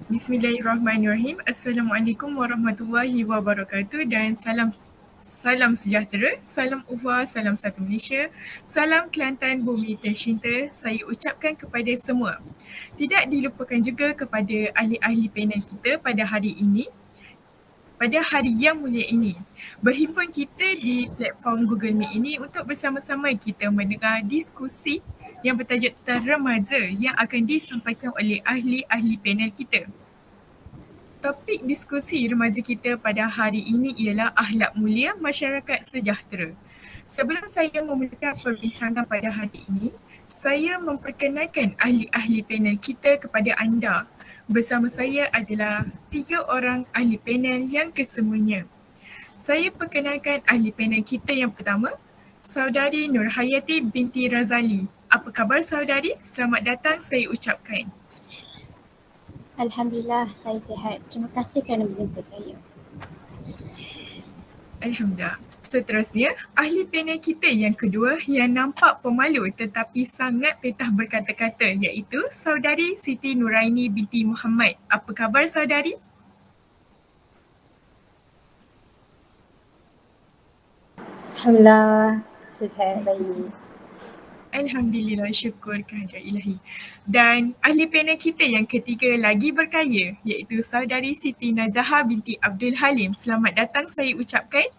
Bismillahirrahmanirrahim. Assalamualaikum warahmatullahi wabarakatuh dan salam sejahtera, salam ukhuwah, salam satu Malaysia, salam Kelantan bumi tercinta saya ucapkan kepada semua. Tidak dilupakan juga kepada ahli-ahli panel kita pada hari ini, pada hari yang mulia ini. Berhimpun kita di platform Google Meet ini untuk bersama-sama kita mendengar diskusi yang bertajuk tentang remaja yang akan disampaikan oleh ahli-ahli panel kita. Topik diskusi remaja kita pada hari ini ialah akhlak mulia masyarakat sejahtera. Sebelum saya memulakan perbincangan pada hari ini, saya memperkenalkan ahli-ahli panel kita kepada anda. Bersama saya adalah 3 orang ahli panel yang kesemuanya. Saya perkenalkan ahli panel kita yang pertama, Saudari Nurhayati binti Razali. Apa khabar saudari? Selamat datang saya ucapkan. Alhamdulillah, saya sihat. Terima kasih kerana menjemput saya. Alhamdulillah. Seterusnya, ahli panel kita yang kedua yang nampak pemalu tetapi sangat petah berkata-kata iaitu Saudari Siti Nuraini binti Muhammad. Apa khabar saudari? Alhamdulillah, saya sihat baik. Alhamdulillah, syukur kehadirat ilahi. Dan ahli panel kita yang ketiga lagi berkaya iaitu Saudari Siti Nazaha binti Abdul Halim. Selamat datang saya ucapkan.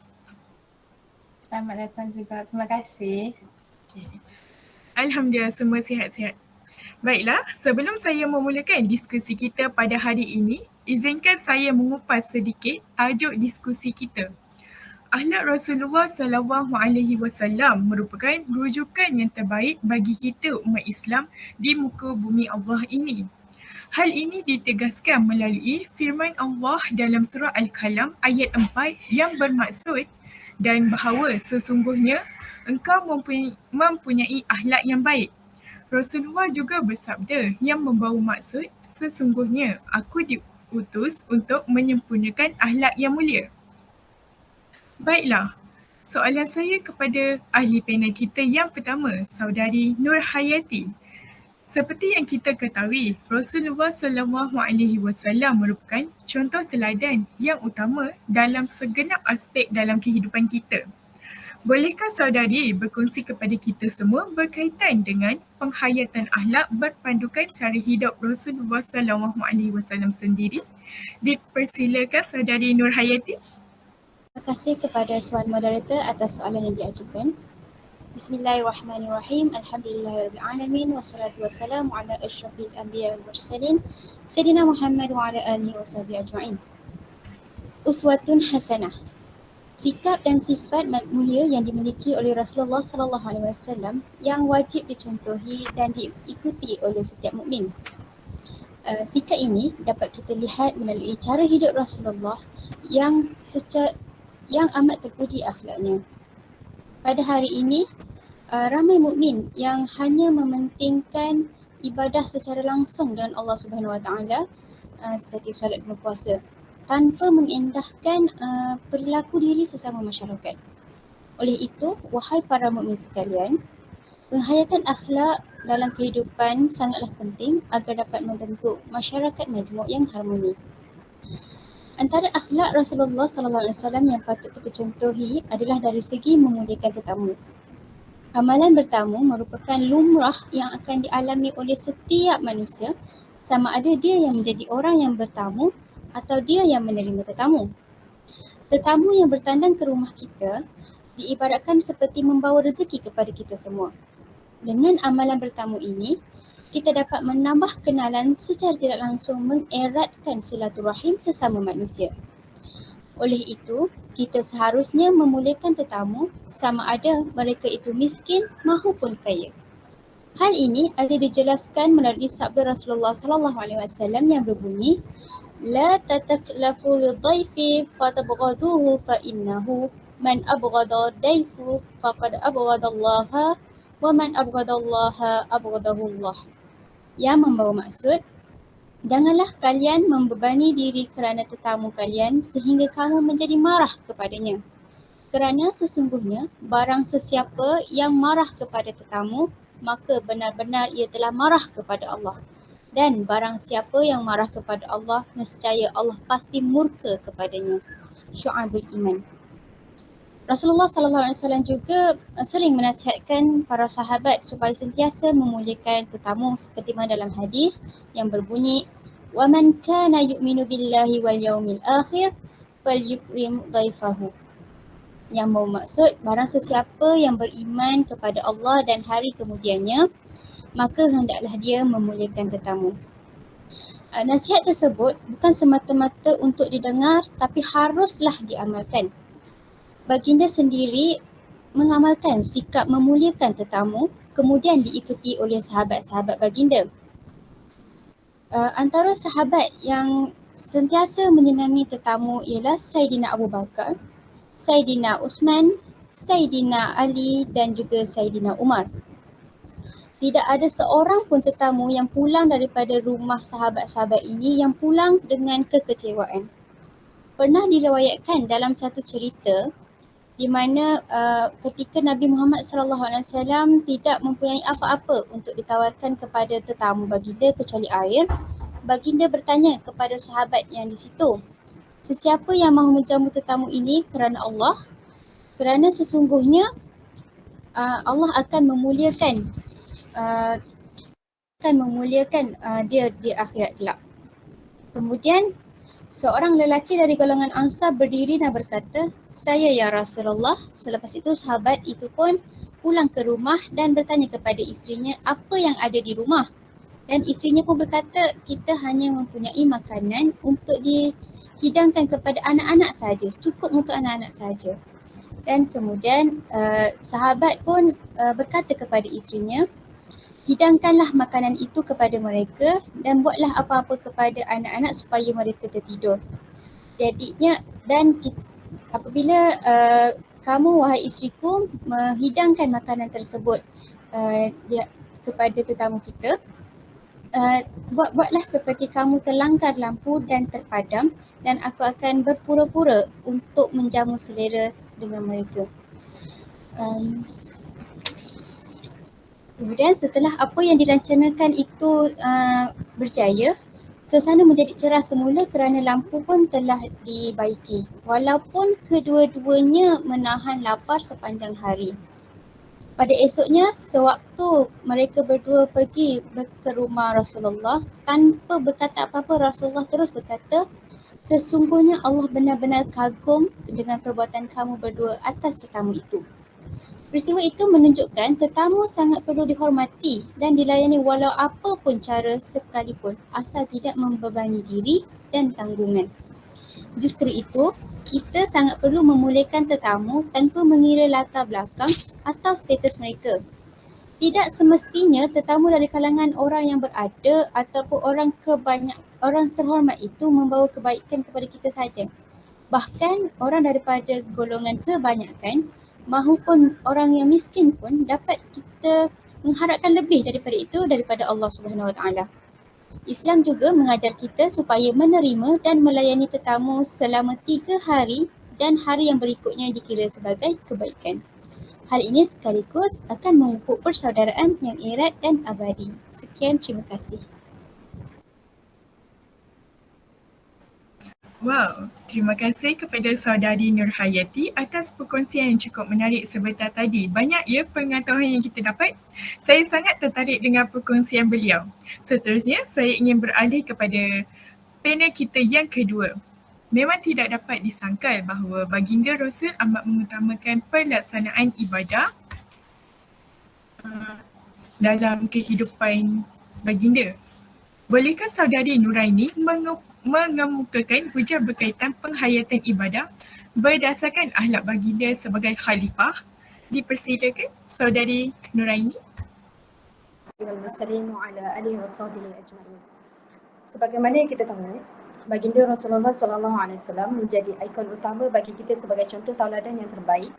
Selamat datang juga. Terima kasih. Okay. Alhamdulillah semua sihat-sihat. Baiklah, sebelum saya memulakan diskusi kita pada hari ini, izinkan saya mengupas sedikit tajuk diskusi kita. Akhlak Rasulullah SAW merupakan rujukan yang terbaik bagi kita umat Islam di muka bumi Allah ini. Hal ini ditegaskan melalui firman Allah dalam surah Al-Qalam ayat 4 yang bermaksud dan bahawa sesungguhnya engkau mempunyai akhlak yang baik. Rasulullah juga bersabda yang membawa maksud sesungguhnya aku diutus untuk menyempurnakan akhlak yang mulia. Baiklah, soalan saya kepada ahli panel kita yang pertama, Saudari Nurhayati. Seperti yang kita ketahui, Rasulullah SAW merupakan contoh teladan yang utama dalam segenap aspek dalam kehidupan kita. Bolehkah saudari berkongsi kepada kita semua berkaitan dengan penghayatan akhlak berpandukan cara hidup Rasulullah SAW sendiri? Dipersilakan saudari Nurhayati. Terima kasih kepada Tuan Moderator atas soalan yang diajukan. Bismillahirrahmanirrahim. Alhamdulillahirrahmanirrahim. Wassalatu wassalamu ala asyrafil anbiya wal mursalin. Sayyidina Muhammad wa ala alihi wa sahbihi ajma'in. Uswatun hasanah. Sikap dan sifat mulia yang dimiliki oleh Rasulullah SAW yang wajib dicontohi dan diikuti oleh setiap mukmin. Sikap ini dapat kita lihat melalui cara hidup Rasulullah yang amat terpuji akhlaknya. Pada hari ini, ramai mukmin yang hanya mementingkan ibadah secara langsung dengan Allah Subhanahu Wa Taala seperti solat dan puasa, tanpa mengindahkan perilaku diri sesama masyarakat. Oleh itu, wahai para mukmin sekalian, penghayatan akhlak dalam kehidupan sangatlah penting agar dapat membentuk masyarakat majmuk yang harmoni. Antara akhlak Rasulullah SAW yang patut kita contohi adalah dari segi memuliakan tetamu. Amalan bertamu merupakan lumrah yang akan dialami oleh setiap manusia, sama ada dia yang menjadi orang yang bertamu atau dia yang menerima tetamu. Tetamu yang bertandang ke rumah kita diibaratkan seperti membawa rezeki kepada kita semua. Dengan amalan bertamu ini, kita dapat menambah kenalan secara tidak langsung mengeratkan silaturahim sesama manusia. Oleh itu, kita seharusnya memuliakan tetamu sama ada mereka itu miskin maupun kaya. Hal ini ada dijelaskan melalui sabda Rasulullah SAW yang berbunyi, La tataklafu lidhaifi fatabghaduhu fa innahu man abghada daifu faqad abghadallaha wa man abghadallaha abghadahullah. Yang membawa maksud, janganlah kalian membebani diri kerana tetamu kalian sehingga kamu menjadi marah kepadanya. Kerana sesungguhnya barang sesiapa yang marah kepada tetamu, maka benar-benar ia telah marah kepada Allah. Dan barang siapa yang marah kepada Allah, nescaya Allah pasti murka kepadanya. Syu'abul Iman. Rasulullah SAW juga sering menasihatkan para sahabat supaya sentiasa memuliakan tetamu seperti mana dalam hadis yang berbunyi وَمَنْ كَانَ يُؤْمِنُ بِاللَّهِ وَالْيَوْمِ الْآخِرِ فَلْيُكْرِمْ ضَيْفَهُ. Yang bermaksud barang sesiapa yang beriman kepada Allah dan hari kemudiannya, maka hendaklah dia memuliakan tetamu. Nasihat tersebut bukan semata-mata untuk didengar tapi haruslah diamalkan. Baginda sendiri mengamalkan sikap memuliakan tetamu, kemudian diikuti oleh sahabat-sahabat baginda. Antara sahabat yang sentiasa menyenangi tetamu ialah Saidina Abu Bakar, Saidina Uthman, Saidina Ali dan juga Saidina Umar. Tidak ada seorang pun tetamu yang pulang daripada rumah sahabat-sahabat ini yang pulang dengan kekecewaan. Pernah diriwayatkan dalam satu cerita di mana ketika Nabi Muhammad SAW tidak mempunyai apa-apa untuk ditawarkan kepada tetamu baginda kecuali air, baginda bertanya kepada sahabat yang di situ, sesiapa yang mahu menjamu tetamu ini kerana Allah, kerana sesungguhnya Allah akan memuliakan dia di akhirat kelak. Kemudian seorang lelaki dari golongan Ansar berdiri dan berkata, saya ya Rasulullah. Selepas itu sahabat itu pun pulang ke rumah dan bertanya kepada isterinya apa yang ada di rumah. Dan isterinya pun berkata, kita hanya mempunyai makanan untuk dihidangkan kepada anak-anak saja, cukup untuk anak-anak saja. Dan kemudian sahabat pun berkata kepada isterinya, hidangkanlah makanan itu kepada mereka dan buatlah apa-apa kepada anak-anak supaya mereka tertidur. Jadinya dan apabila kamu wahai isteriku menghidangkan makanan tersebut kepada tetamu kita, buatlah seperti kamu terlangkar lampu dan terpadam dan aku akan berpura-pura untuk menjamu selera dengan mereka. Kemudian setelah apa yang dirancangkan itu berjaya, suasana menjadi cerah semula kerana lampu pun telah dibaiki. Walaupun kedua-duanya menahan lapar sepanjang hari. Pada esoknya, sewaktu mereka berdua pergi ke rumah Rasulullah, tanpa berkata apa-apa, Rasulullah terus berkata, sesungguhnya Allah benar-benar kagum dengan perbuatan kamu berdua atas tetamu itu. Peristiwa itu menunjukkan tetamu sangat perlu dihormati dan dilayani walau apa pun cara sekalipun, asal tidak membebani diri dan tanggungan. Justru itu, kita sangat perlu memuliakan tetamu tanpa mengira latar belakang atau status mereka. Tidak semestinya tetamu dari kalangan orang yang berada ataupun orang terhormat itu membawa kebaikan kepada kita saja. Bahkan orang daripada golongan kebanyakan mahupun orang yang miskin pun dapat kita mengharapkan lebih daripada itu daripada Allah Subhanahu Wa Taala. Islam juga mengajar kita supaya menerima dan melayani tetamu selama 3 hari dan hari yang berikutnya dikira sebagai kebaikan. Hal ini sekaligus akan memupuk persaudaraan yang erat dan abadi. Sekian, terima kasih. Wow, terima kasih kepada saudari Nurhayati atas perkongsian yang cukup menarik sebentar tadi. Banyak ya pengetahuan yang kita dapat. Saya sangat tertarik dengan perkongsian beliau. Seterusnya, saya ingin beralih kepada panel kita yang kedua. Memang tidak dapat disangkal bahawa baginda Rasul amat mengutamakan pelaksanaan ibadah dalam kehidupan baginda. Bolehkah saudari Nuraini mengemukakan hujah berkaitan penghayatan ibadah berdasarkan akhlak baginda sebagai khalifah? Dipersilakan saudari Nuraini. Sebagaimana yang kita tahu, baginda Rasulullah SAW menjadi ikon utama bagi kita sebagai contoh tauladan yang terbaik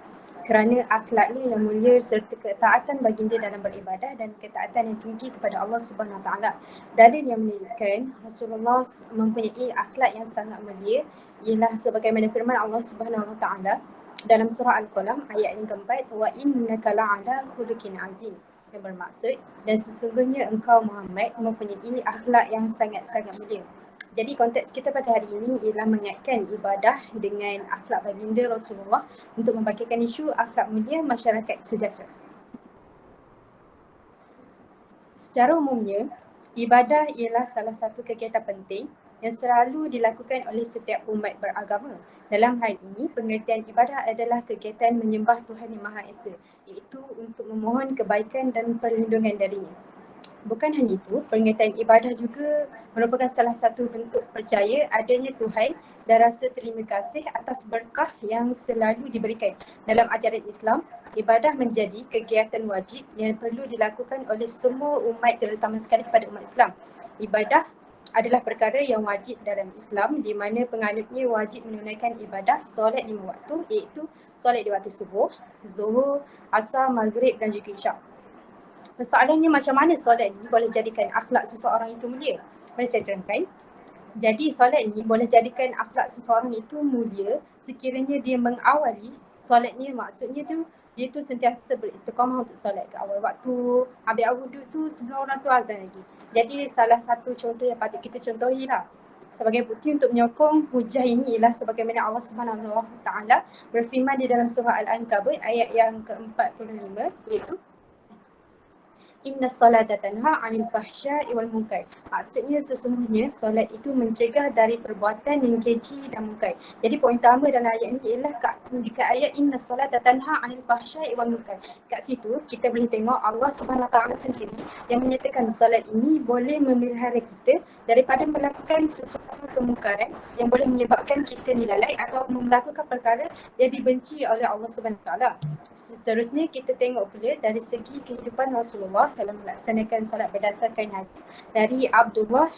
kerana akhlaknya yang mulia serta ketaatan baginda dalam beribadah dan ketaatan yang tinggi kepada Allah Subhanahu Wa Taala. Dalil yang menunjukkan Rasulullah mempunyai akhlak yang sangat mulia ialah sebagaimana firman Allah Subhanahu Wa Taala dalam surah Al-Qalam ayat yang keempat, wa innaka la'ala khuluqin azim. yang bermaksud dan sesungguhnya engkau Muhammad mempunyai akhlak yang sangat-sangat mulia. Jadi konteks kita pada hari ini ialah mengaitkan ibadah dengan akhlak baginda Rasulullah untuk membagikan isu akhlak mulia masyarakat sejahtera. Secara umumnya, ibadah ialah salah satu kegiatan penting yang selalu dilakukan oleh setiap umat beragama. Dalam hal ini, pengertian ibadah adalah kegiatan menyembah Tuhan Yang Maha Esa, iaitu untuk memohon kebaikan dan perlindungan darinya. Bukan hanya itu, pengertian ibadah juga merupakan salah satu bentuk percaya adanya Tuhan dan rasa terima kasih atas berkah yang selalu diberikan. Dalam ajaran Islam, ibadah menjadi kegiatan wajib yang perlu dilakukan oleh semua umat, terutama sekali kepada umat Islam. Ibadah adalah perkara yang wajib dalam Islam di mana penganutnya wajib menunaikan ibadah solat 5 waktu, iaitu solat di waktu subuh, zuhur, asar, maghrib dan juga isyak. Persoalannya macam mana solat ni boleh jadikan akhlak seseorang itu mulia? Mari saya terangkan. Jadi solat ni boleh jadikan akhlak seseorang itu mulia sekiranya dia mengawali solatnya, maksudnya tu dia tu sentiasa beristiqamah untuk solat ke awal waktu, ambil wuduk tu sebelum orang tu azan lagi. Jadi salah satu contoh yang patut kita contohi lah. Sebagai bukti untuk menyokong hujah ini ialah sebagaimana Allah Subhanahu Wa Taala berfirman di dalam surah Al-Ankabut ayat yang ke-45, iaitu Inna salata tanha 'anil fahsya'i wal munkar. Maksudnya sesungguhnya solat itu mencegah dari perbuatan yang keji dan munkar. Jadi poin utama dalam ayat ini ialah dekat ayat inna salata tanha 'anil fahsya'i wal munkar. Kat situ kita boleh tengok Allah Subhanahu Taala sendiri yang menyatakan solat ini boleh memelihara kita daripada melakukan sesuatu kemungkaran yang boleh menyebabkan kita dilalai atau melakukan perkara yang dibenci oleh Allah Subhanahu Taala. Seterusnya kita tengok pula dari segi kehidupan Rasulullah dalam melaksanakan solat berdasarkan hadis dari Abdullah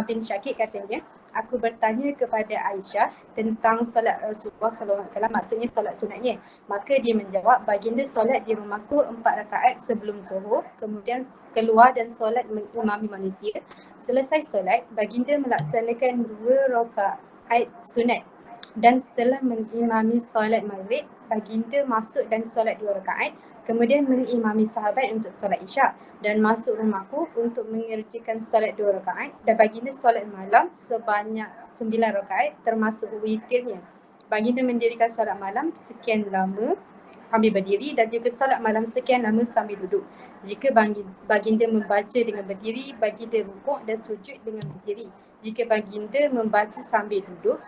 bin Syakir, katanya, aku bertanya kepada Aisyah tentang solat Rasulullah SAW, maksudnya solat sunatnya. Maka dia menjawab, baginda solat di rumahku 4 rakaat sebelum zuhur, kemudian keluar dan solat mengimami manusia. Selesai solat, baginda melaksanakan 2 rakaat sunat. Dan setelah mengimami solat maghrib, baginda masuk dan solat 2 rakaat, kemudian mengimami sahabat untuk solat isyak dan masuk rumahku untuk mengerjakan solat 2 rakaat, dan baginda solat malam sebanyak 9 rakaat termasuk witirnya. Baginda mendirikan solat malam sekian lama sambil berdiri dan juga solat malam sekian lama sambil duduk. Jika baginda membaca dengan berdiri, baginda rukuk dan sujud dengan berdiri. Jika baginda membaca sambil duduk,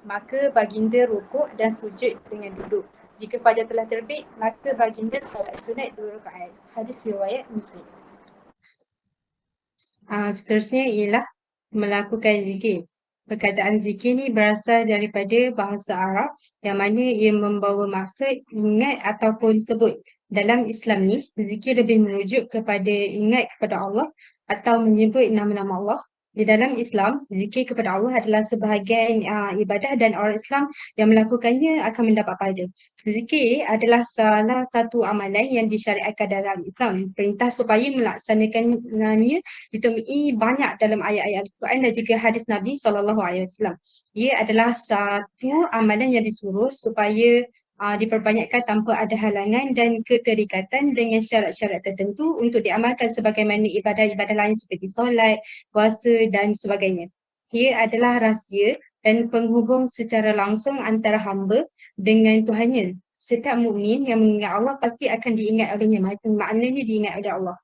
maka baginda rukuk dan sujud dengan duduk. Jika fajar telah terbit, maka baginda solat sunat 2 rakaat. Hadis riwayat Muslim. Seterusnya ialah melakukan zikir. Perkataan zikir ni berasal daripada bahasa Arab yang mana ia membawa maksud ingat ataupun sebut. Dalam Islam ni, zikir lebih merujuk kepada ingat kepada Allah atau menyebut nama-nama Allah. Di dalam Islam, zikir kepada Allah adalah sebahagian ibadah dan orang Islam yang melakukannya akan mendapat pahala. Zikir adalah salah satu amalan yang disyariatkan dalam Islam. Perintah supaya melaksanakannya ditemui banyak dalam ayat-ayat Al-Quran dan juga hadis Nabi SAW. Ia adalah satu amalan yang disuruh supaya diperbanyakkan tanpa ada halangan dan keterikatan dengan syarat-syarat tertentu untuk diamalkan sebagaimana ibadah-ibadah lain seperti solat, puasa dan sebagainya. Ia adalah rahsia dan penghubung secara langsung antara hamba dengan Tuhannya. Setiap mukmin yang mengingat Allah pasti akan diingat olehnya, maknanya diingat oleh Allah.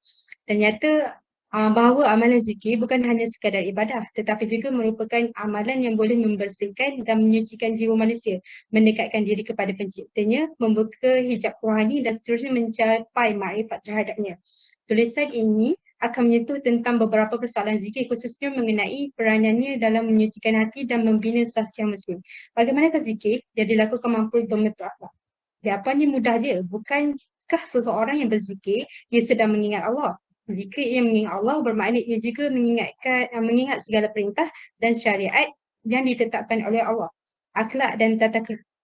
Ternyata bahawa amalan zikir bukan hanya sekadar ibadah tetapi juga merupakan amalan yang boleh membersihkan dan menyucikan jiwa manusia, mendekatkan diri kepada penciptanya, membuka hijab rohani dan seterusnya mencapai makrifat terhadapnya. Tulisan ini akan menyentuh tentang beberapa persoalan zikir khususnya mengenai peranannya dalam menyucikan hati dan membina sahsiah muslim. Bagaimanakah zikir yang dilakukan mampu membentuk akhlak? Jawapannya mudah je. Bukankah seseorang yang berzikir dia sedang mengingat Allah? Zikir yang mengingat Allah bermakna ia juga mengingat segala perintah dan syariat yang ditetapkan oleh Allah. Akhlak dan tata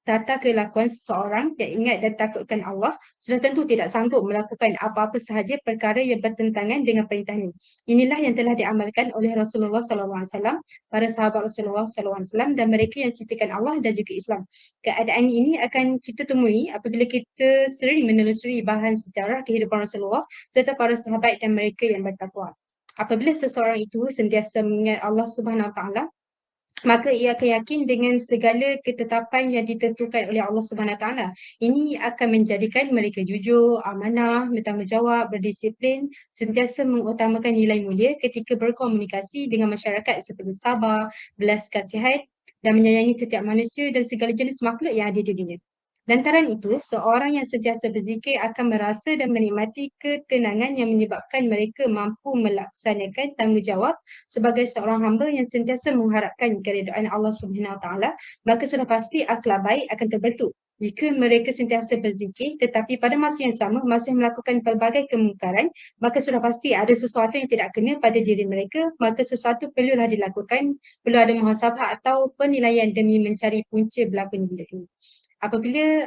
tata kelakuan seseorang yang ingat dan takutkan Allah sudah tentu tidak sanggup melakukan apa-apa sahaja perkara yang bertentangan dengan perintah ini. Inilah yang telah diamalkan oleh Rasulullah SAW, para sahabat Rasulullah SAW dan mereka yang cintakan Allah dan juga Islam. Keadaan ini akan kita temui apabila kita sering menelusuri bahan sejarah kehidupan Rasulullah serta para sahabat dan mereka yang bertakwa. Apabila seseorang itu sentiasa mengingat Allah Subhanahu Wa Taala, maka ia akan yakin dengan segala ketetapan yang ditentukan oleh Allah Subhanahu Wa Taala. Ini akan menjadikan mereka jujur, amanah, bertanggungjawab, berdisiplin, sentiasa mengutamakan nilai mulia ketika berkomunikasi dengan masyarakat seperti sabar, belas kasihan dan menyayangi setiap manusia dan segala jenis makhluk yang ada di dunia. Lantaran itu, seorang yang sentiasa berzikir akan merasa dan menikmati ketenangan yang menyebabkan mereka mampu melaksanakan tanggungjawab sebagai seorang hamba yang sentiasa mengharapkan keridaan Allah Subhanahu Wa Taala, maka sudah pasti akhlak baik akan terbentuk. Jika mereka sentiasa berzikir tetapi pada masa yang sama masih melakukan pelbagai kemungkaran, maka sudah pasti ada sesuatu yang tidak kena pada diri mereka, maka sesuatu perlulah dilakukan, perlu ada muhasabah atau penilaian demi mencari punca berlakunya benda ini. Apabila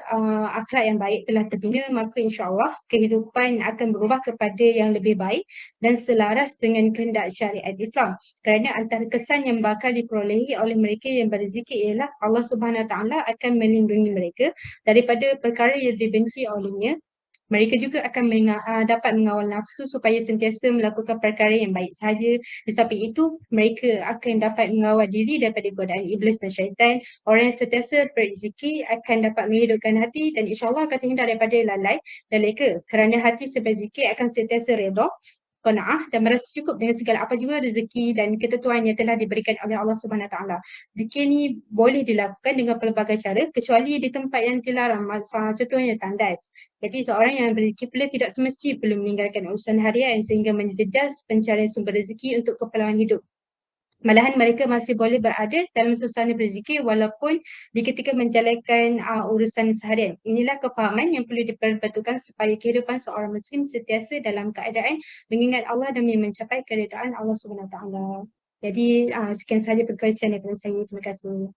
akhlak yang baik telah terbina, maka insya-Allah kehidupan akan berubah kepada yang lebih baik dan selaras dengan kehendak syariat Islam. Kerana antara kesan yang bakal diperolehi oleh mereka yang berzikir ialah Allah Subhanahu Wa Taala akan melindungi mereka daripada perkara yang dibenci olehnya. Mereka juga akan dapat mengawal nafsu supaya sentiasa melakukan perkara yang baik sahaja. Di samping itu, mereka akan dapat mengawal diri daripada godaan iblis dan syaitan. Orang yang sentiasa berzikir akan dapat menghidupkan hati dan insya-Allah akan terhindar daripada lalai dan leka. Kerana hati berzikir akan sentiasa redha, qanaah dan merasa cukup dengan segala apa jua rezeki dan ketentuan yang telah diberikan oleh Allah Subhanahu Wa Taala. Zikir ni boleh dilakukan dengan pelbagai cara kecuali di tempat yang dilarang, contohnya tandas. Jadi seorang yang berzikir pula tidak semesti perlu meninggalkan urusan harian sehingga menjejas pencarian sumber rezeki untuk keperluan hidup. Malahan mereka masih boleh berada dalam suasana berzikir walaupun di ketika menjalankan urusan seharian. Inilah kefahaman yang perlu diperbetulkan supaya kehidupan seorang Muslim sentiasa dalam keadaan mengingat Allah demi mencapai keridaan Allah Subhanahu Wa Taala. Jadi sekian sahaja perkongsian daripada saya. Terima kasih.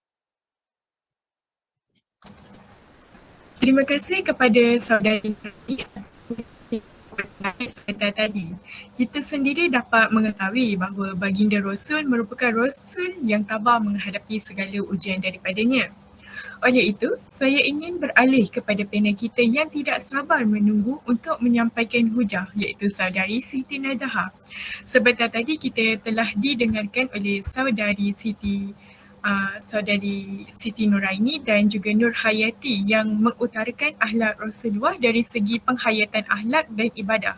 Terima kasih kepada saudari sebentar tadi. Kita sendiri dapat mengetahui bahawa baginda Rasul merupakan Rasul yang tabah menghadapi segala ujian daripadanya. Oleh itu, saya ingin beralih kepada panel kita yang tidak sabar menunggu untuk menyampaikan hujah, iaitu saudari Siti Najahah. Sebentar tadi kita telah didengarkan oleh saudari Siti Nuraini dan juga Nur Hayati yang mengutarakan akhlak Rasulullah dari segi penghayatan akhlak dan ibadah.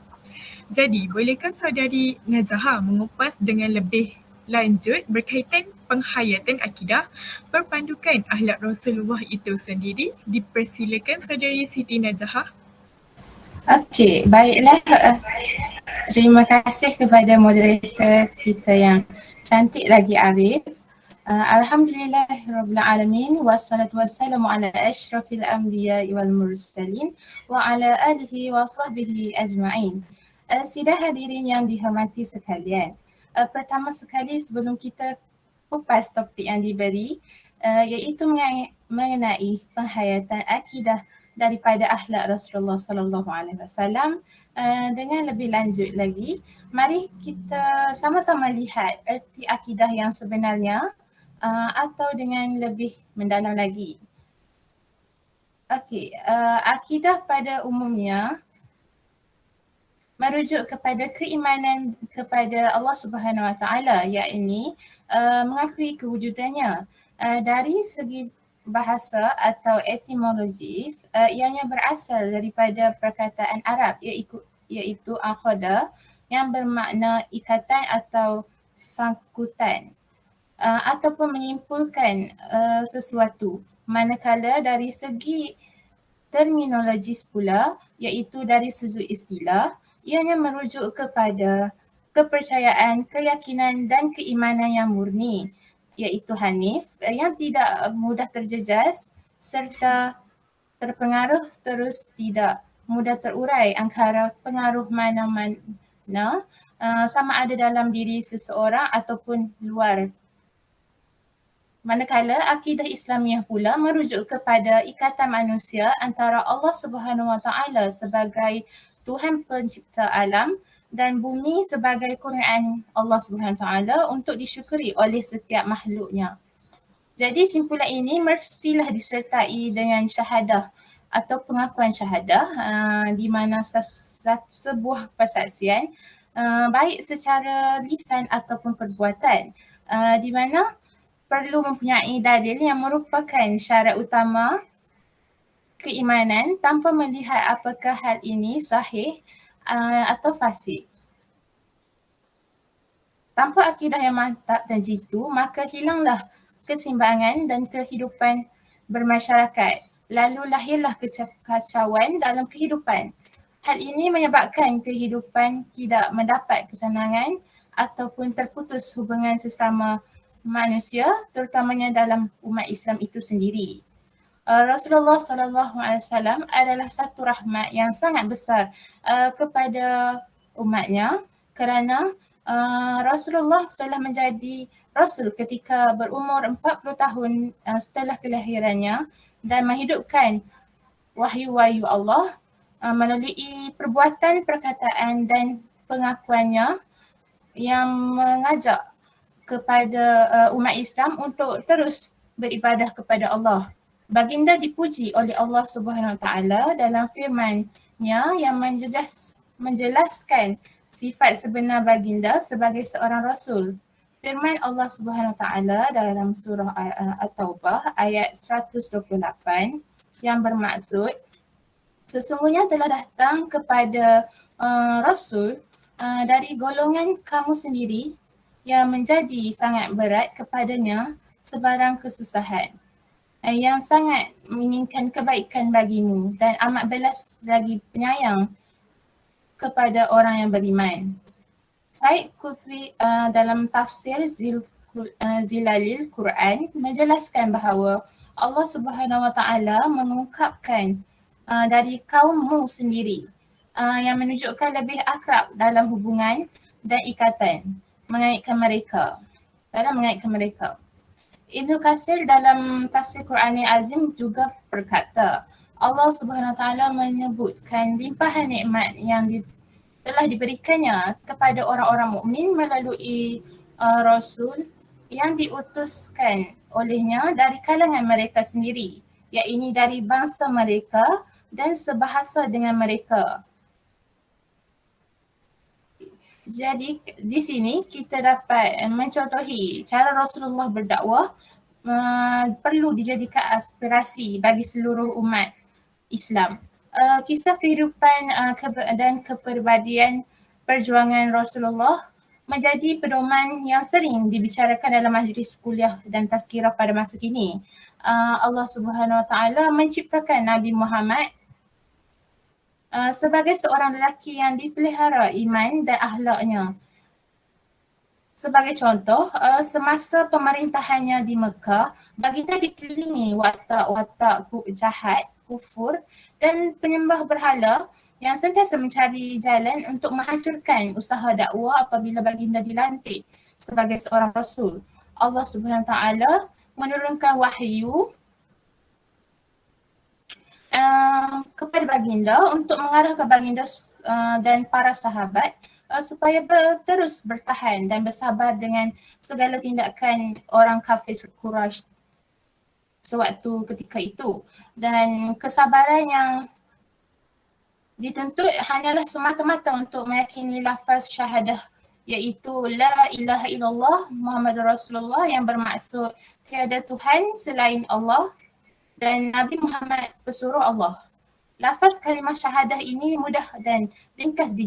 Jadi, bolehkah saudari Najahah mengupas dengan lebih lanjut berkaitan penghayatan akidah, perpandukan akhlak Rasulullah itu sendiri? Dipersilakan saudari Siti Najahah. Okey, baiklah. Terima kasih kepada moderator kita yang cantik lagi, Arif. Alhamdulillahirabbil alamin wassalatu wassalamu ala asyrafil anbiya'i wal mursalin wa ala alihi wa sahbihi ajma'in. Sidang hadirin yang dihormati sekalian. Pertama sekali sebelum kita kupas topik yang diberi, iaitu mengenai penghayatan akidah daripada akhlak Rasulullah sallallahu alaihi wasallam, dengan lebih lanjut lagi, mari kita sama-sama lihat erti akidah yang sebenarnya atau dengan lebih mendalam lagi. Okey, akidah pada umumnya merujuk kepada keimanan kepada Allah Subhanahu Wa Taala, yakni mengakui kewujudannya. Dari segi bahasa atau etimologis, ianya berasal daripada perkataan Arab iaitu aqada yang bermakna ikatan atau sangkutan. Ataupun menyimpulkan sesuatu. Manakala dari segi terminologis pula, iaitu dari sudut istilah, ianya merujuk kepada kepercayaan, keyakinan dan keimanan yang murni, iaitu hanif, yang tidak mudah terjejas serta terpengaruh, terus tidak mudah terurai angkara pengaruh mana-mana sama ada dalam diri seseorang ataupun luar Manakala akidah Islamiah pula merujuk kepada ikatan manusia antara Allah Subhanahu Wa Taala sebagai Tuhan pencipta alam dan bumi sebagai kurniaan Allah Subhanahu Wa Taala untuk disyukuri oleh setiap makhluknya. Jadi simpulan ini mestilah disertai dengan syahadah atau pengakuan syahadah di mana sebuah persaksian baik secara lisan ataupun perbuatan di mana perlu mempunyai dalil yang merupakan syarat utama keimanan tanpa melihat apakah hal ini sahih atau fasik. Tanpa akidah yang mantap dan jitu, maka hilanglah keseimbangan dan kehidupan bermasyarakat. Lalu lahirlah kekacauan dalam kehidupan. Hal ini menyebabkan kehidupan tidak mendapat ketenangan ataupun terputus hubungan sesama manusia, terutamanya dalam umat Islam itu sendiri. Rasulullah SAW adalah satu rahmat yang sangat besar kepada umatnya kerana Rasulullah telah menjadi Rasul ketika berumur 40 tahun setelah kelahirannya dan menghidupkan wahyu-wahyu Allah melalui perbuatan, perkataan dan pengakuannya yang mengajak kepada umat Islam untuk terus beribadah kepada Allah. Baginda dipuji oleh Allah Subhanahu Wa Taala dalam firman-Nya yang menjelaskan sifat sebenar baginda sebagai seorang rasul. Firman Allah Subhanahu Wa Taala dalam surah At-Taubah ayat 128 yang bermaksud sesungguhnya telah datang kepada rasul dari golongan kamu sendiri yang menjadi sangat berat kepadanya sebarang kesusahan yang sangat menginginkan kebaikan bagimu dan amat belas lagi penyayang kepada orang yang beriman. Syed Qutbi dalam tafsir Zilalil Quran menjelaskan bahawa Allah Subhanahu Wa Taala mengungkapkan dari kaummu sendiri yang menunjukkan lebih akrab dalam hubungan dan ikatan mengaitkan mereka. Ibnu Katsir dalam tafsir Quran Azim juga berkata, Allah Subhanahu Wa Taala menyebutkan limpahan nikmat yang telah diberikannya kepada orang-orang mukmin melalui rasul yang diutuskan olehnya dari kalangan mereka sendiri, iaitu dari bangsa mereka dan sebahasa dengan mereka. Jadi di sini kita dapat mencontohi cara Rasulullah berdakwah perlu dijadikan aspirasi bagi seluruh umat Islam. Kisah kehidupan dan kepribadian perjuangan Rasulullah menjadi pedoman yang sering dibicarakan dalam majlis kuliah dan tazkirah pada masa kini. Allah Subhanahu Wa Taala menciptakan Nabi Muhammad sebagai seorang lelaki yang dipelihara iman dan akhlaknya. Sebagai contoh, semasa pemerintahannya di Mekah, baginda dikelilingi watak-watak jahat, kufur dan penyembah berhala yang sentiasa mencari jalan untuk menghancurkan usaha dakwah apabila baginda dilantik sebagai seorang rasul. Allah Subhanahu Wa Taala menurunkan wahyu kepada baginda untuk mengarahkan baginda dan para sahabat supaya terus bertahan dan bersabar dengan segala tindakan orang kafir Quraisy sewaktu ketika itu. Dan kesabaran yang dituntut hanyalah semata-mata untuk meyakini lafaz syahadah, iaitu La ilaha illallah Muhammadur Rasulullah, yang bermaksud tiada Tuhan selain Allah dan Nabi Muhammad pesuruh Allah. Lafaz kalimah syahadah ini mudah dan ringkas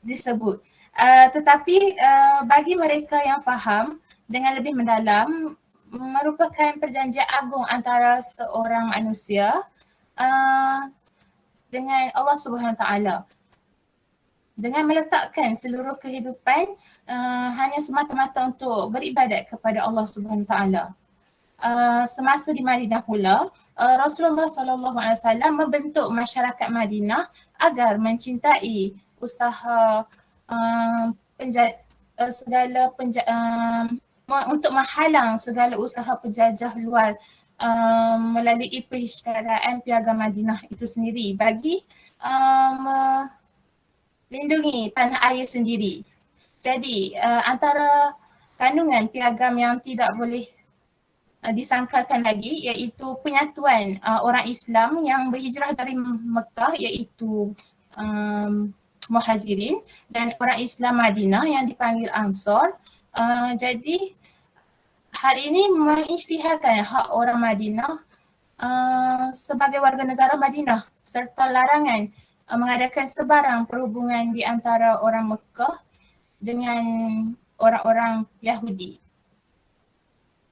disebut. Tetapi bagi mereka yang faham dengan lebih mendalam, merupakan perjanjian agung antara seorang manusia dengan Allah Subhanahu Wa Taala. Dengan meletakkan seluruh kehidupan hanya semata-mata untuk beribadat kepada Allah Subhanahu Wa Taala. Semasa di Madinah pula, Rasulullah SAW membentuk masyarakat Madinah agar mencintai usaha untuk menghalang segala usaha penjajah luar melalui Persyaaratan Piagam Madinah itu sendiri bagi melindungi tanah air sendiri. Jadi antara kandungan piagam yang tidak boleh disangkakan lagi iaitu penyatuan orang Islam yang berhijrah dari Mekah iaitu Muhajirin dan orang Islam Madinah yang dipanggil Ansar. Jadi hal ini mengisytiharkan hak orang Madinah sebagai warga negara Madinah serta larangan mengadakan sebarang perhubungan di antara orang Mekah dengan orang-orang Yahudi.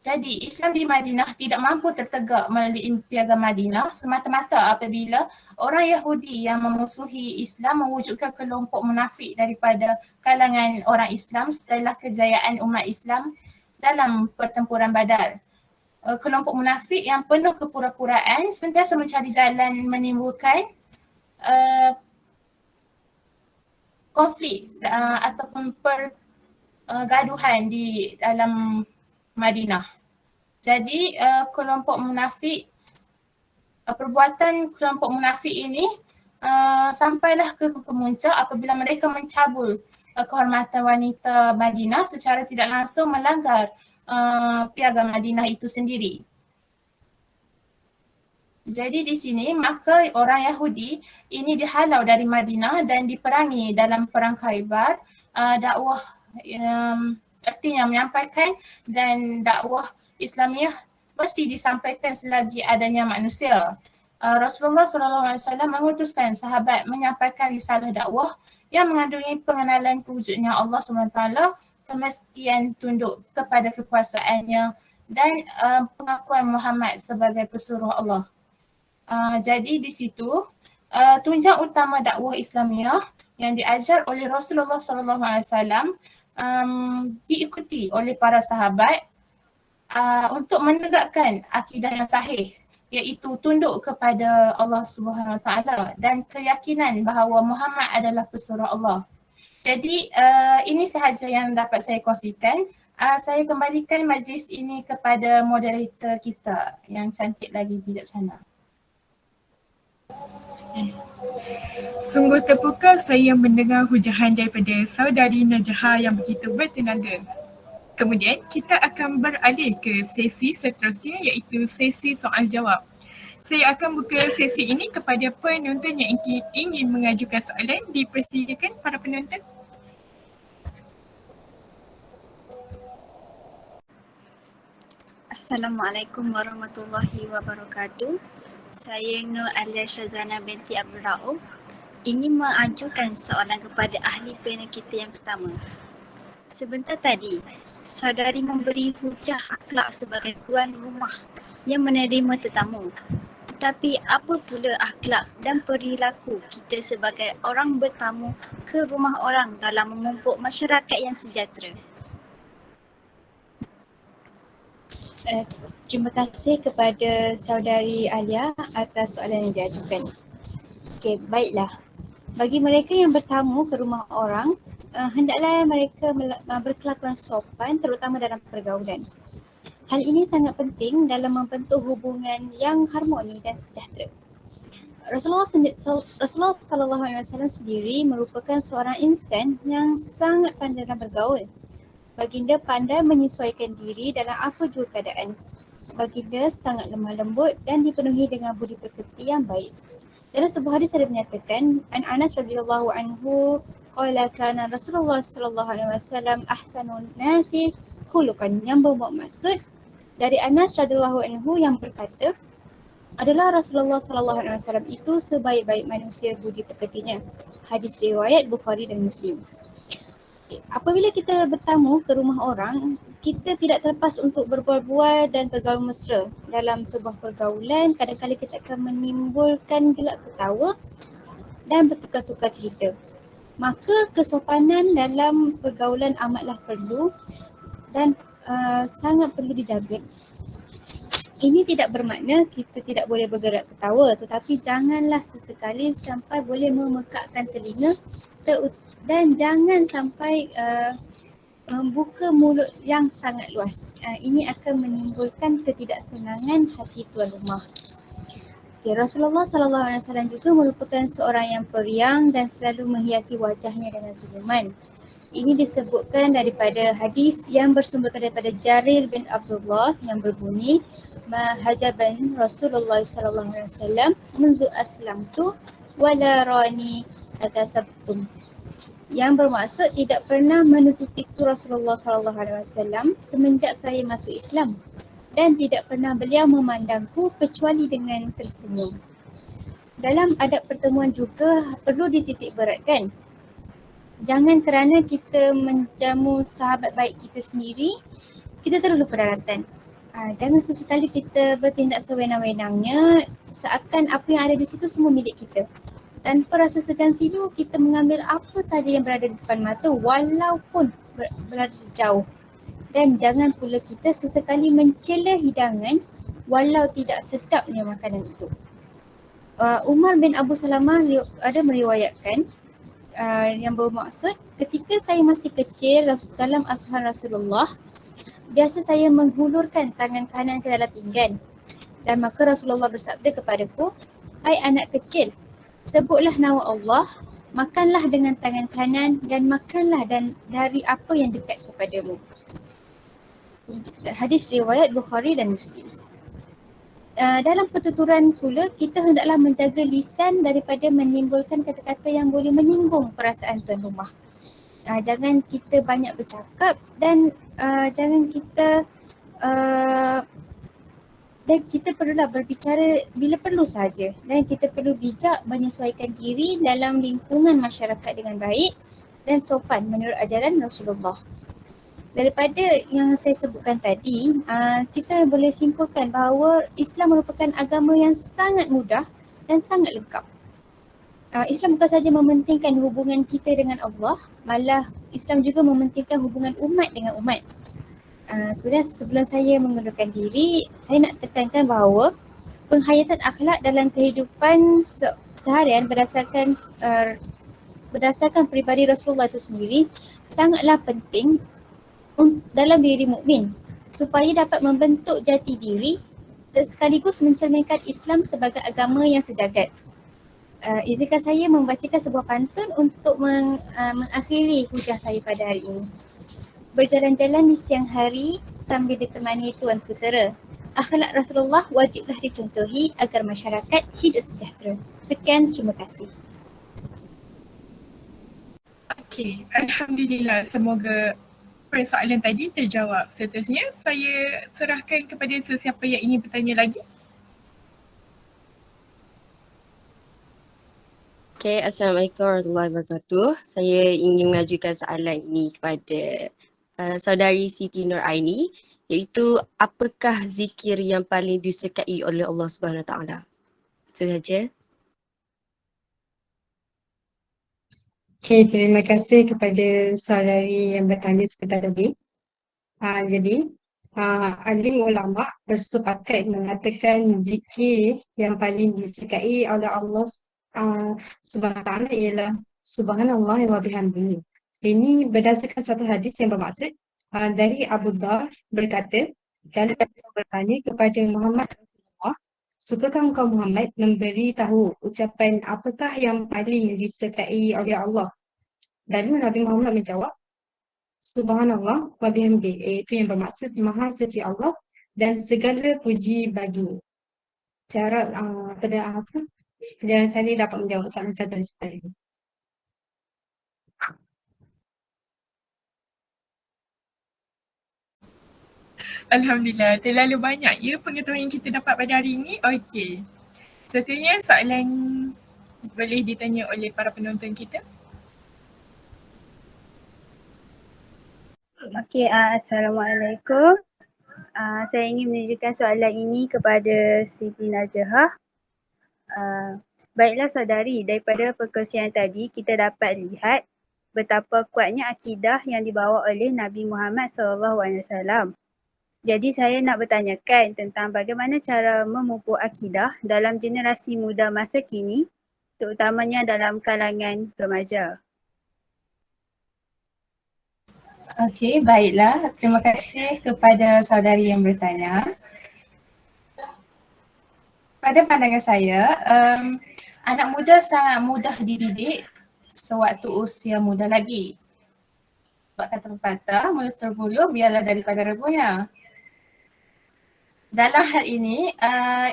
Jadi Islam di Madinah tidak mampu tertegak melalui Piagam Madinah semata-mata apabila orang Yahudi yang memusuhi Islam mewujudkan kelompok munafik daripada kalangan orang Islam setelah kejayaan umat Islam dalam pertempuran Badar. Kelompok munafik yang penuh kepura-puraan sentiasa mencari jalan menimbulkan konflik ataupun pergaduhan di dalam Madinah. Jadi kelompok munafik, perbuatan kelompok munafik ini sampailah ke pemuncak apabila mereka mencabul kehormatan wanita Madinah secara tidak langsung melanggar Piagam Madinah itu sendiri. Jadi di sini maka orang Yahudi ini dihalau dari Madinah dan diperangi dalam perang Khaybar. Dakwah artinya menyampaikan dan dakwah Islamiah mesti disampaikan selagi adanya manusia. Rasulullah SAW mengutuskan sahabat menyampaikan risalah dakwah yang mengandungi pengenalan kewujudnya Allah SWT, kemestian tunduk kepada kekuasaannya dan pengakuan Muhammad sebagai pesuruh Allah. Jadi di situ tunjang utama dakwah Islamiah yang diajar oleh Rasulullah SAW diikuti oleh para sahabat untuk menegakkan akidah yang sahih iaitu tunduk kepada Allah Subhanahu Wa Taala dan keyakinan bahawa Muhammad adalah pesuruh Allah. Jadi ini sahaja yang dapat saya kongsikan. Saya kembalikan majlis ini kepada moderator kita yang cantik lagi bijaksana. Sungguh terpukau saya mendengar hujahan daripada saudari Najah yang begitu bertenaga. Kemudian kita akan beralih ke sesi seterusnya iaitu sesi soal jawab. Saya akan buka sesi ini kepada penonton yang ingin mengajukan soalan. Dipersilakan para penonton. Assalamualaikum warahmatullahi wabarakatuh. Saya Nur Alia Syazana binti Abdul Rauf ingin mengajukan soalan kepada ahli panel kita yang pertama. Sebentar tadi, saudari memberi hujah akhlak sebagai tuan rumah yang menerima tetamu. Tetapi apa pula akhlak dan perilaku kita sebagai orang bertamu ke rumah orang dalam memupuk masyarakat yang sejahtera? Terima kasih kepada saudari Alia atas soalan yang diajukan. Okey, baiklah. Bagi mereka yang bertamu ke rumah orang, hendaklah mereka berkelakuan sopan terutama dalam pergaulan. Hal ini sangat penting dalam membentuk hubungan yang harmoni dan sejahtera. Rasulullah SAW sendiri merupakan seorang insan yang sangat pandai dalam bergaul. Baginda pandai menyesuaikan diri dalam apa jua keadaan. Baginda sangat lemah lembut dan dipenuhi dengan budi pekerti yang baik. Dalam sebuah hadis ada menyatakan, Anas radhiyallahu anhu qala kana Rasulullah sallallahu alaihi wasallam ahsanun nasi khuluqan, yang bermaksud dari Anas radhiyallahu anhu yang berkata adalah Rasulullah sallallahu alaihi wasallam itu sebaik-baik manusia budi pekertinya. Hadis riwayat Bukhari dan Muslim. Apabila kita bertamu ke rumah orang, kita tidak terlepas untuk berbual-bual dan bergaul mesra. Dalam sebuah pergaulan, kadang-kadang kita akan menimbulkan gelak ketawa dan bertukar-tukar cerita. Maka kesopanan dalam pergaulan amatlah perlu dan sangat perlu dijaga. Ini tidak bermakna kita tidak boleh bergerak ketawa, tetapi janganlah sesekali sampai boleh memekakkan telinga dan jangan sampai membuka mulut yang sangat luas. Ini akan menimbulkan ketidaksenangan hati tuan rumah. Okay, Rasulullah SAW juga merupakan seorang yang periang dan selalu menghiasi wajahnya dengan senyuman. Ini disebutkan daripada hadis yang bersumberkan daripada Jarir bin Abdullah yang berbunyi, "Mahajaban Rasulullah SAW munzu aslamtu wala rani atasabtum." Yang bermaksud tidak pernah menutupiku Rasulullah SAW semenjak saya masuk Islam dan tidak pernah beliau memandangku kecuali dengan tersenyum. Dalam adab pertemuan juga perlu dititik beratkan. Jangan kerana kita menjamu sahabat baik kita sendiri, kita terus lupa daratan. Jangan sesekali kita bertindak sewenang-wenangnya seakan apa yang ada di situ semua milik kita. Tanpa rasa segan silu, kita mengambil apa sahaja yang berada di depan mata walaupun berada jauh. Dan jangan pula kita sesekali mencela hidangan walau tidak sedapnya makanan itu. Umar bin Abu Salamah ada meriwayatkan yang bermaksud ketika saya masih kecil dalam asuhan Rasulullah, biasa saya menghulurkan tangan kanan ke dalam pinggan dan maka Rasulullah bersabda kepadaku, "Hai anak kecil, sebutlah nama Allah, makanlah dengan tangan kanan dan makanlah dari apa yang dekat kepadamu." Hadis riwayat Bukhari dan Muslim. Dalam pertuturan pula, kita hendaklah menjaga lisan daripada menimbulkan kata-kata yang boleh menyinggung perasaan tuan rumah. Jangan kita banyak bercakap dan jangan kita dan kita perlulah berbicara bila perlu saja dan kita perlu bijak menyesuaikan diri dalam lingkungan masyarakat dengan baik dan sopan menurut ajaran Rasulullah. Daripada yang saya sebutkan tadi, kita boleh simpulkan bahawa Islam merupakan agama yang sangat mudah dan sangat lengkap. Islam bukan sahaja mementingkan hubungan kita dengan Allah, malah Islam juga mementingkan hubungan umat dengan umat. Kemudian sebelum saya mengundurkan diri, saya nak tekankan bahawa penghayatan akhlak dalam kehidupan seharian berdasarkan peribadi Rasulullah itu sendiri sangatlah penting dalam diri mukmin supaya dapat membentuk jati diri dan sekaligus mencerminkan Islam sebagai agama yang sejagat. Izinkan saya membacakan sebuah pantun untuk mengakhiri hujah saya pada hari ini. Berjalan-jalan di siang hari sambil ditemani Tuan Putera. Akhlak Rasulullah wajiblah dicontohi agar masyarakat hidup sejahtera. Sekian, terima kasih. Okey, Alhamdulillah, semoga persoalan tadi terjawab. Seterusnya saya serahkan kepada sesiapa yang ingin bertanya lagi. Okay, Assalamualaikum warahmatullahi wabarakatuh. Saya ingin mengajukan soalan ini kepada saudari Siti Nur Aini, iaitu apakah zikir yang paling disukai oleh Allah Subhanahu Wa Taala? Itu saja. Okay, terima kasih kepada saudari yang bertanya sebentar tadi. Jadi, alim ulama bersepakat mengatakan zikir yang paling disukai oleh Allah Subhanahu Wa Taala ialah Subhanallah wa bihamdihi. Ini berdasarkan satu hadis yang bermaksud dari Abu Dhar berkata, kalau beliau bertanya kepada Muhammad Rasulullah, sukakah engkau Muhammad memberi tahu ucapan apakah yang paling disukai oleh Allah? Lalu Nabi Muhammad menjawab, Subhanallah wa bihamdi, itu yang bermaksud Maha Suci Allah dan segala puji baginya. Cara pada apa? Pelajaran saya dapat menjawab soalan satu sekali. Alhamdulillah, terlalu banyak ya pengetahuan yang kita dapat pada hari ini. Okey. Seterusnya soalan boleh ditanya oleh para penonton kita. Okey, Assalamualaikum. Saya ingin menunjukkan soalan ini kepada Siti Najahah. Baiklah saudari, daripada perkongsian tadi kita dapat lihat betapa kuatnya akidah yang dibawa oleh Nabi Muhammad SAW. Jadi saya nak bertanyakan tentang bagaimana cara memupuk akidah dalam generasi muda masa kini, terutamanya dalam kalangan remaja. Okey, baiklah. Terima kasih kepada saudari yang bertanya. Pada pandangan saya, anak muda sangat mudah dididik sewaktu usia muda lagi. Sebab kata pepatah, mulut berbulu biarlah daripada rebuhnya. Dalam hal ini,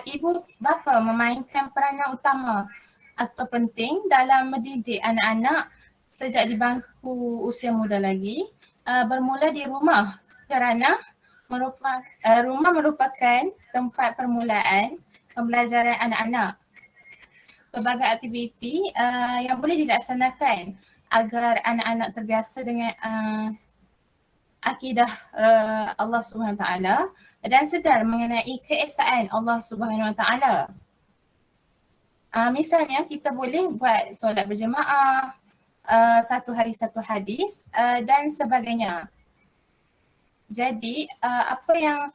ibu bapa memainkan peranan utama atau penting dalam mendidik anak-anak sejak di bangku usia muda lagi, bermula di rumah kerana rumah merupakan tempat permulaan pembelajaran anak-anak. Pelbagai aktiviti yang boleh dilaksanakan agar anak-anak terbiasa dengan akidah Allah Subhanahu Wa Taala dan sedar mengenai keesaan Allah Subhanahu Wa Taala. Misalnya kita boleh buat solat berjemaah, satu hari satu hadis dan sebagainya. Jadi apa yang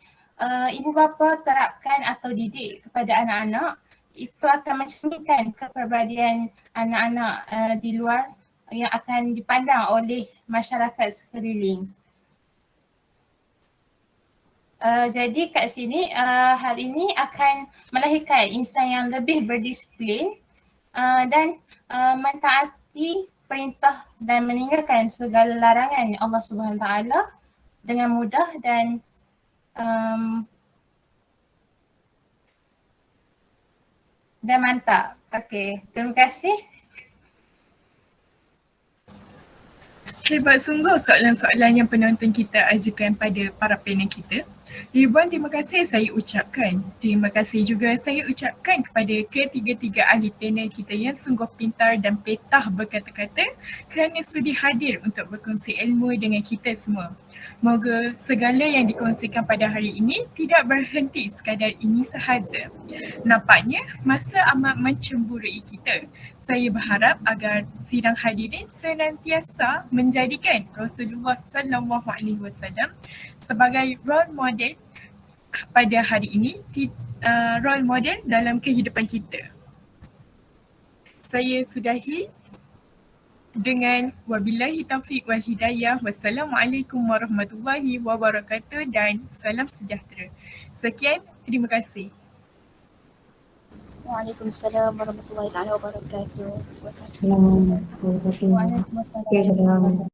ibu bapa terapkan atau didik kepada anak-anak itu akan mencerminkan kepribadian anak-anak di luar yang akan dipandang oleh masyarakat sekeliling. Jadi kat sini hal ini akan melahirkan insan yang lebih berdisiplin dan mentaati perintah dan meninggalkan segala larangan Allah Subhanahu Taala dengan mudah dan mantap. Okey, terima kasih. Hebat sungguh soalan-soalan yang penonton kita ajukan pada para panel kita. Ribuan terima kasih saya ucapkan. Terima kasih juga saya ucapkan kepada ketiga-tiga ahli panel kita yang sungguh pintar dan petah berkata-kata kerana sudi hadir untuk berkongsi ilmu dengan kita semua. Moga segala yang dikongsikan pada hari ini tidak berhenti sekadar ini sahaja. Nampaknya masa amat mencemburui kita. Saya berharap agar sidang hadirin senantiasa menjadikan Rasulullah SAW sebagai role model pada hari ini, role model dalam kehidupan kita. Saya sudahi dengan wabillahi taufiq wal hidayah. Wassalamualaikum warahmatullahi wabarakatuh dan salam sejahtera. Sekian, terima kasih. Waalaikumsalam warahmatullahi wabarakatuh. Assalamualaikum warahmatullahi wabarakatuh. Waalaikumsalam.